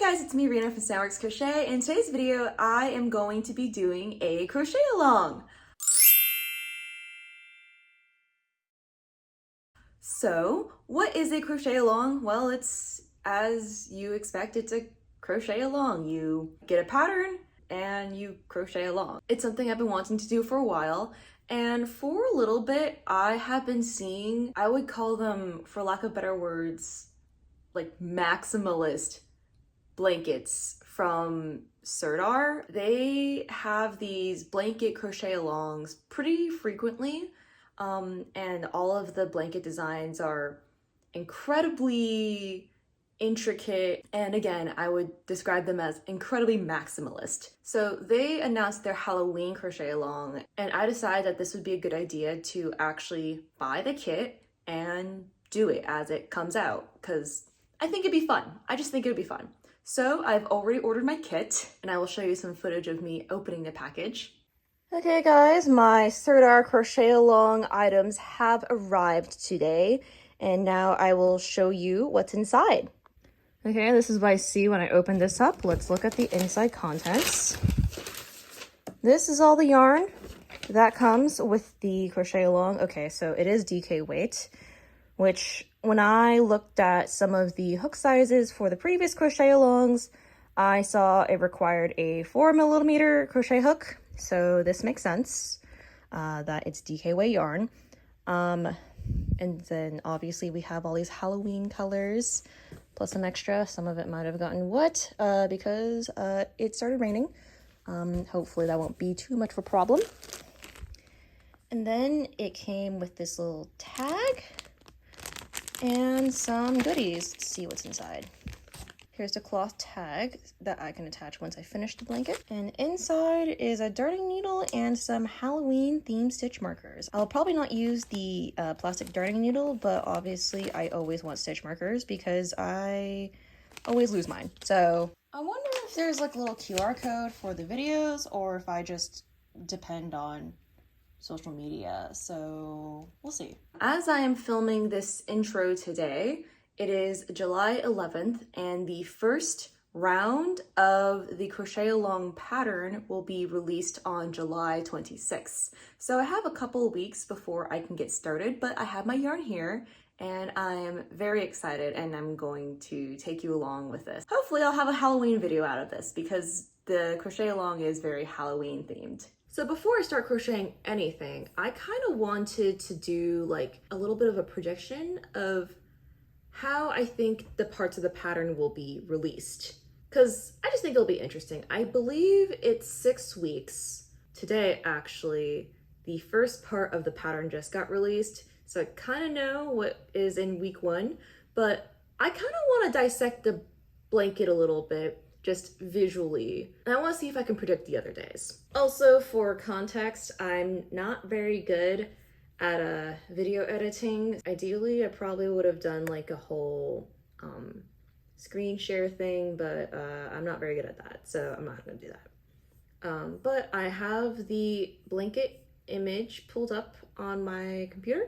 guys, it's me, Rena from Soundworks Crochet. In today's video, I am going to be doing a crochet along. So, what is a crochet along? Well, it's as you expect, it's a crochet along. You get a pattern and you crochet along. It's something I've been wanting to do for a while. And for a little bit, I have been seeing, I would call them, for lack of better words, like maximalist blankets from Sirdar. They have these blanket crochet alongs pretty frequently, and all of the blanket designs are incredibly intricate, and again, I would describe them as incredibly maximalist. So they announced their Halloween crochet along, and I decided that this would be a good idea to actually buy the kit and do it as it comes out, because I think it'd be fun. I just think it'd be fun. So I've already ordered my kit, and I will show you some footage of me opening the package. Okay guys, my Sirdar crochet along items have arrived today, and now I will show you what's inside. Okay, this is what I see when I open this up. Let's look at the inside contents. This is all the yarn that comes with the crochet along. Okay, so it is DK weight, which when I looked at some of the hook sizes for the previous crochet alongs, I saw it required a 4mm crochet hook. So this makes sense that it's DK weight yarn. And then obviously we have all these Halloween colors, plus some extra. Some of it might have gotten wet because it started raining. Hopefully that won't be too much of a problem. And then it came with this little tag and some goodies. Let's see what's inside. Here's the cloth tag that I can attach once I finish the blanket. And inside is a darning needle and some Halloween themed stitch markers. I'll probably not use the plastic darning needle, but obviously I always want stitch markers because I always lose mine. So I wonder if there's like a little QR code for the videos or if I just depend on social media, so we'll see. As I am filming this intro today, it is July 11th, and the first round of the crochet along pattern will be released on July 26th. So I have a couple of weeks before I can get started, but I have my yarn here and I am very excited, and I'm going to take you along with this. Hopefully I'll have a Halloween video out of this because the crochet along is very Halloween themed. So before I start crocheting anything, I kind of wanted to do like a little bit of a prediction of how I think the parts of the pattern will be released, because I just think it'll be interesting. I believe it's 6 weeks. Today, actually, the first part of the pattern just got released, so I kind of know what is in week 1, but I kind of want to dissect the blanket a little bit, just visually. And I want to see if I can predict the other days. Also, for context, I'm not very good at video editing. Ideally, I probably would have done like a whole screen share thing, but I'm not very good at that, so I'm not going to do that. But I have the blanket image pulled up on my computer,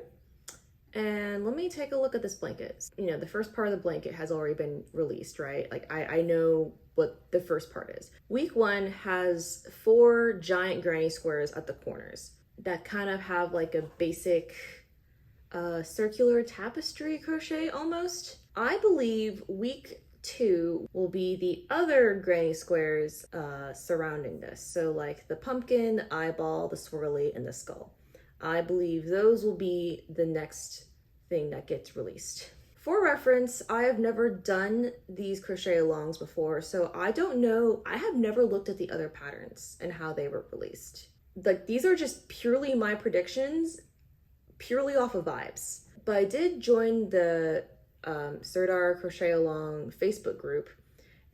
and let me take a look at this blanket. You know, the first part of the blanket has already been released, right? Like I know what the first part is. Week 1 has 4 giant granny squares at the corners that kind of have like a basic circular tapestry crochet almost. I believe week 2 will be the other granny squares surrounding this. So like the pumpkin, the eyeball, the swirly, and the skull. I believe those will be the next thing that gets released. For reference, I have never done these crochet alongs before, so I don't know. I have never looked at the other patterns and how they were released. Like, these are just purely my predictions, purely off of vibes. But I did join the Sirdar crochet along Facebook group,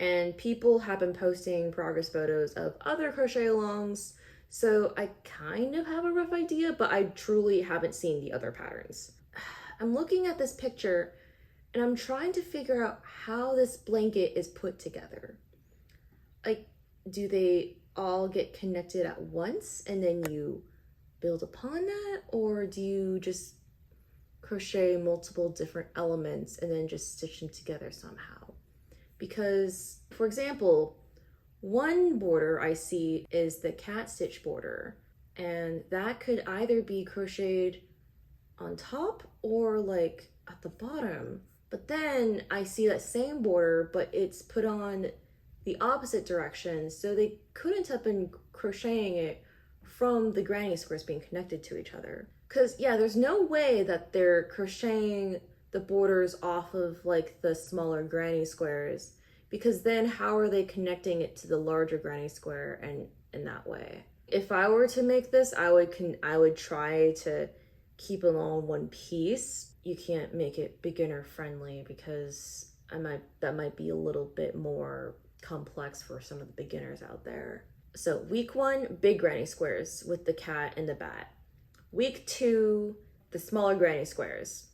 and people have been posting progress photos of other crochet alongs, so I kind of have a rough idea, but I truly haven't seen the other patterns. I'm looking at this picture and I'm trying to figure out how this blanket is put together. Like, do they all get connected at once and then you build upon that? Or do you just crochet multiple different elements and then just stitch them together somehow? Because, for example, one border I see is the cat stitch border, and that could either be crocheted on top or like at the bottom. But then I see that same border, but it's put on the opposite direction, so they couldn't have been crocheting it from the granny squares being connected to each other. Because, yeah, there's no way that they're crocheting the borders off of like the smaller granny squares, because then how are they connecting it to the larger granny square and in that way? If I were to make this, I would try to keep it all in one piece. You can't make it beginner friendly because that might be a little bit more complex for some of the beginners out there. So week 1, big granny squares with the cat and the bat. Week 2, the smaller granny squares.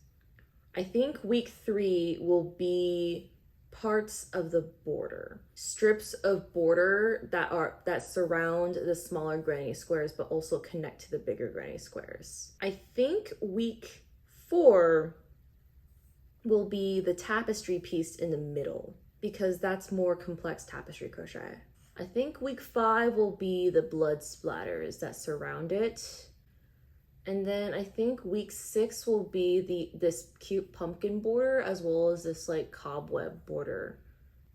I think week 3 will be parts of the border, strips of border that surround the smaller granny squares but also connect to the bigger granny squares. I think week 4 will be the tapestry piece in the middle, because that's more complex tapestry crochet. I think week 5 will be the blood splatters that surround it. And then I think week 6 will be this cute pumpkin border, as well as this like cobweb border.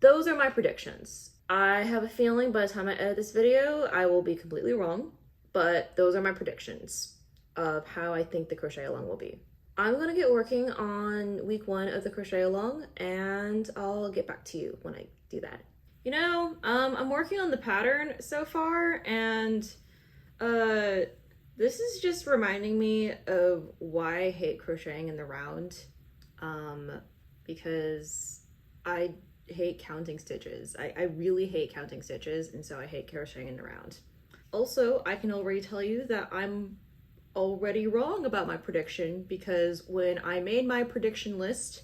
Those are my predictions. I have a feeling by the time I edit this video, I will be completely wrong, but those are my predictions of how I think the crochet along will be. I'm gonna get working on week 1 of the crochet along, and I'll get back to you when I do that. You know, I'm working on the pattern so far, and this is just reminding me of why I hate crocheting in the round, because I hate counting stitches. I really hate counting stitches, and so I hate crocheting in the round. Also, I can already tell you that I'm already wrong about my prediction, because when I made my prediction list,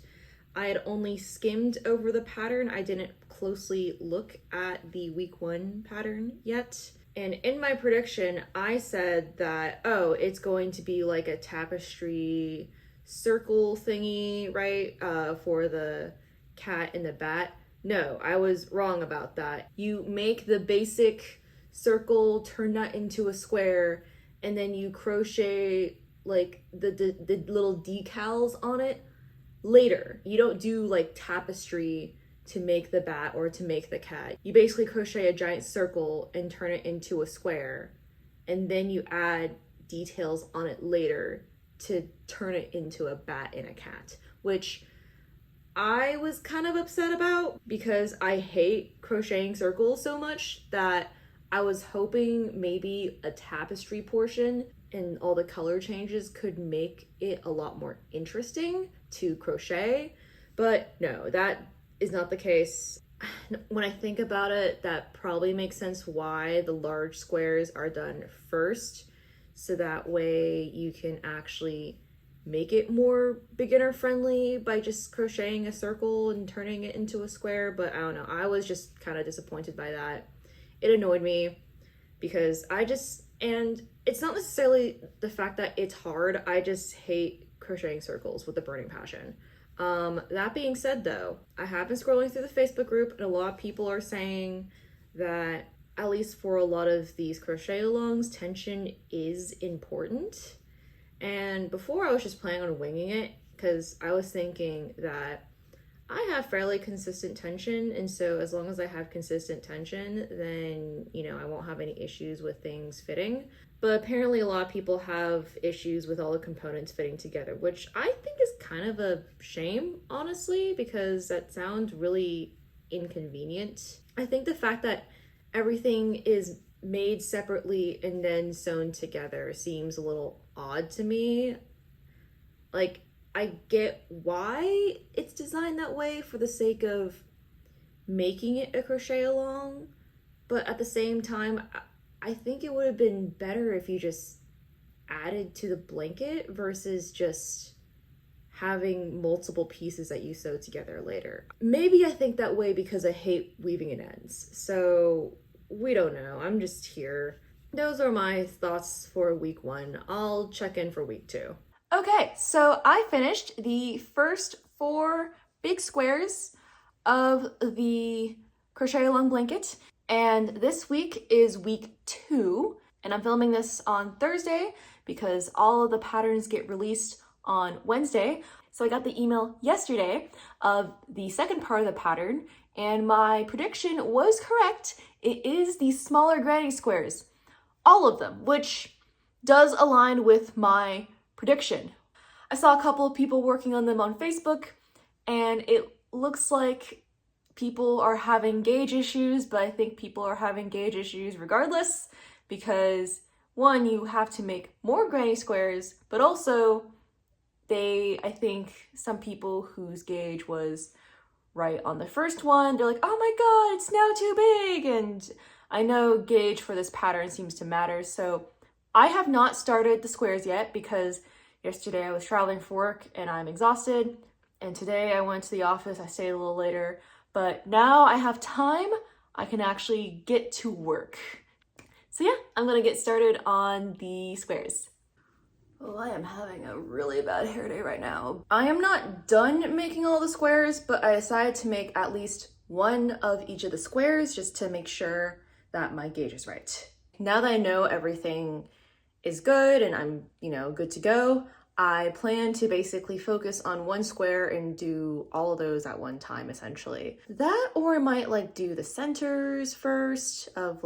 I had only skimmed over the pattern. I didn't closely look at the week 1 pattern yet. And in my prediction, I said that, oh, it's going to be like a tapestry circle thingy, right? For the cat and the bat. No, I was wrong about that. You make the basic circle, turn that into a square, and then you crochet like the little decals on it later. You don't do like tapestry to make the bat or to make the cat. You basically crochet a giant circle and turn it into a square, and then you add details on it later to turn it into a bat and a cat, which I was kind of upset about because I hate crocheting circles so much that I was hoping maybe a tapestry portion and all the color changes could make it a lot more interesting to crochet. But no, that is not the case. When I think about it, that probably makes sense why the large squares are done first, so that way you can actually make it more beginner friendly by just crocheting a circle and turning it into a square. But I don't know, I was just kind of disappointed by that. It annoyed me because and it's not necessarily the fact that it's hard, I just hate crocheting circles with a burning passion. That being said though, I have been scrolling through the Facebook group, and a lot of people are saying that at least for a lot of these crochet alongs, tension is important. And before I was just planning on winging it, because I was thinking that I have fairly consistent tension, and so as long as I have consistent tension, then, you know, I won't have any issues with things fitting. But apparently a lot of people have issues with all the components fitting together, which I think is kind of a shame, honestly, because that sounds really inconvenient. I think the fact that everything is made separately and then sewn together seems a little odd to me. Like, I get why it's designed that way for the sake of making it a crochet along, but at the same time, I think it would have been better if you just added to the blanket versus just having multiple pieces that you sew together later. Maybe I think that way because I hate weaving in ends, so we don't know. I'm just here. Those are my thoughts for week 1. I'll check in for week 2. Okay, so I finished the first 4 big squares of the crochet along blanket. And this week is week 2, and I'm filming this on Thursday because all of the patterns get released on Wednesday. So I got the email yesterday of the second part of the pattern, and my prediction was correct. It is the smaller granny squares, all of them, which does align with my prediction. I saw a couple of people working on them on Facebook, and it looks like people are having gauge issues, but I think people are having gauge issues regardless, because one, you have to make more granny squares, but also I think some people whose gauge was right on the first one, they're like, oh my god, it's now too big. And I know gauge for this pattern seems to matter, so I have not started the squares yet because yesterday I was traveling for work and I'm exhausted, and today I went to the office, I stayed a little later, but now I have time, I can actually get to work. So yeah, I'm gonna get started on the squares. Oh, I am having a really bad hair day right now. I am not done making all the squares, but I decided to make at least one of each of the squares just to make sure that my gauge is right. Now that I know everything is good and I'm, good to go, I plan to basically focus on one square and do all of those at one time, essentially. That, or I might do the centers first of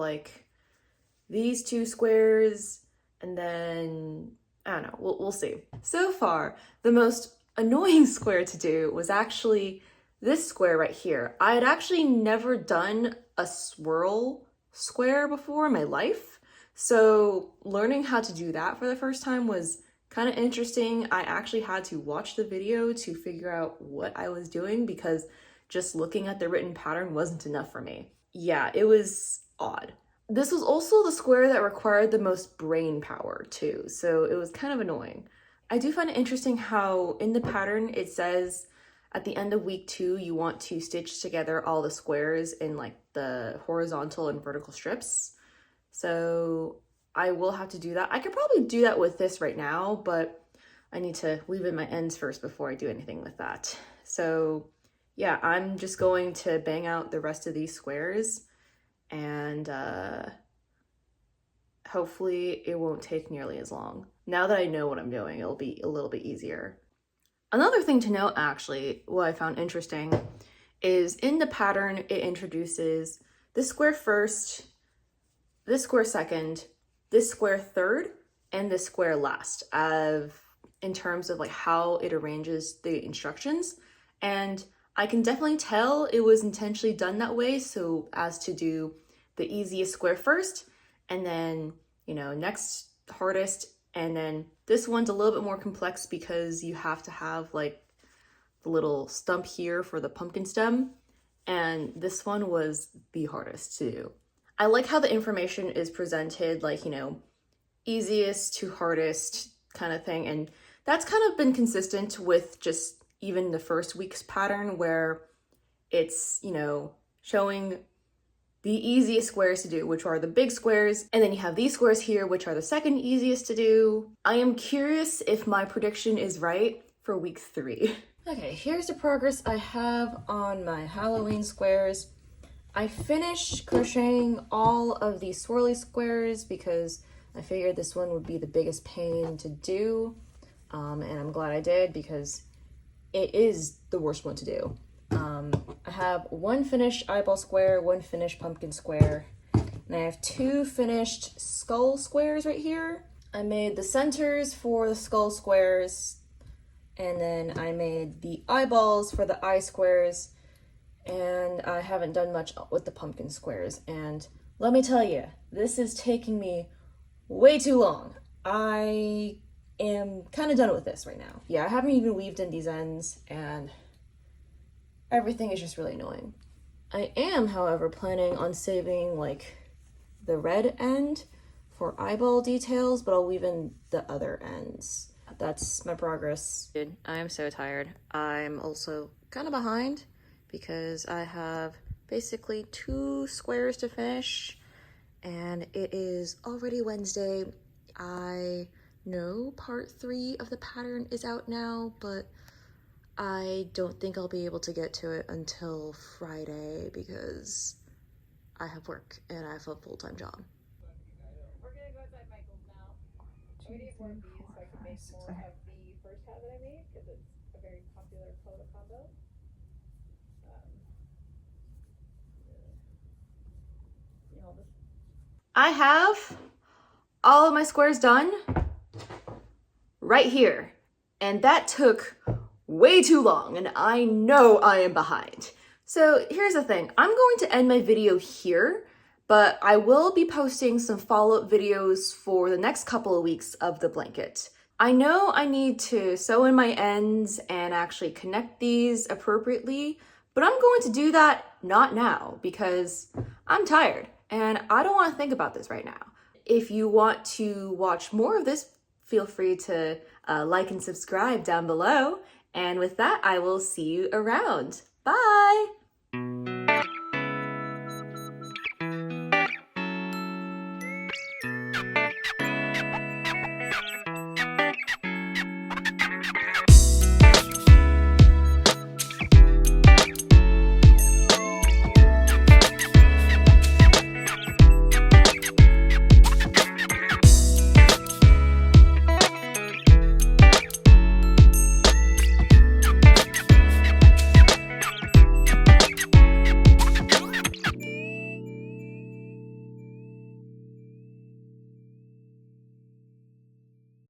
these 2 squares, and then, I don't know, we'll see. So far, the most annoying square to do was actually this square right here. I had actually never done a swirl square before in my life, so learning how to do that for the first time was kind of interesting. I actually had to watch the video to figure out what I was doing because just looking at the written pattern wasn't enough for me. Yeah, it was odd. This was also the square that required the most brain power too, so it was kind of annoying. I do find it interesting how in the pattern it says at the end of week 2 you want to stitch together all the squares in the horizontal and vertical strips. So I will have to do that. I could probably do that with this right now, but I need to weave in my ends first before I do anything with that. So yeah, I'm just going to bang out the rest of these squares, and hopefully it won't take nearly as long. Now that I know what I'm doing, it'll be a little bit easier. Another thing to note, actually, what I found interesting is in the pattern, it introduces this square first, this square second, this square third, and this square last in terms of how it arranges the instructions. And I can definitely tell it was intentionally done that way so as to do the easiest square first, and then, next hardest, and then this one's a little bit more complex because you have to have the little stump here for the pumpkin stem, and this one was the hardest to do. I like how the information is presented easiest to hardest kind of thing, and that's kind of been consistent with just even the first week's pattern where it's, showing the easiest squares to do, which are the big squares, and then you have these squares here, which are the second easiest to do. I am curious if my prediction is right for week 3. Okay, here's the progress I have on my Halloween squares. I finished crocheting all of these swirly squares because I figured this one would be the biggest pain to do, and I'm glad I did because it is the worst one to do. I have one finished eyeball square, one finished pumpkin square, and I have 2 finished skull squares right here. I made the centers for the skull squares, and then I made the eyeballs for the eye squares, and I haven't done much with the pumpkin squares. And let me tell you, this is taking me way too long. I am kind of done with this right now. Yeah, I haven't even weaved in these ends, and everything is just really annoying. I am, however, planning on saving the red end for eyeball details, but I'll weave in the other ends. That's my progress. Dude, I am so tired. I'm also kind of behind because I have basically 2 squares to finish, and it is already Wednesday. I know part 3 of the pattern is out now, but I don't think I'll be able to get to it until Friday because I have work and I have a full-time job. We're gonna go inside Michael's now. I'm gonna get more of these so I can make more of the first hat that I made because it's a very popular color combo. You hold this. I have all of my squares done right here. And that took way too long, and I know I am behind. So here's the thing, I'm going to end my video here, but I will be posting some follow-up videos for the next couple of weeks of the blanket. I know I need to sew in my ends and actually connect these appropriately, but I'm going to do that not now because I'm tired and I don't want to think about this right now. If you want to watch more of this, feel free to like and subscribe down below. And with that, I will see you around. Bye!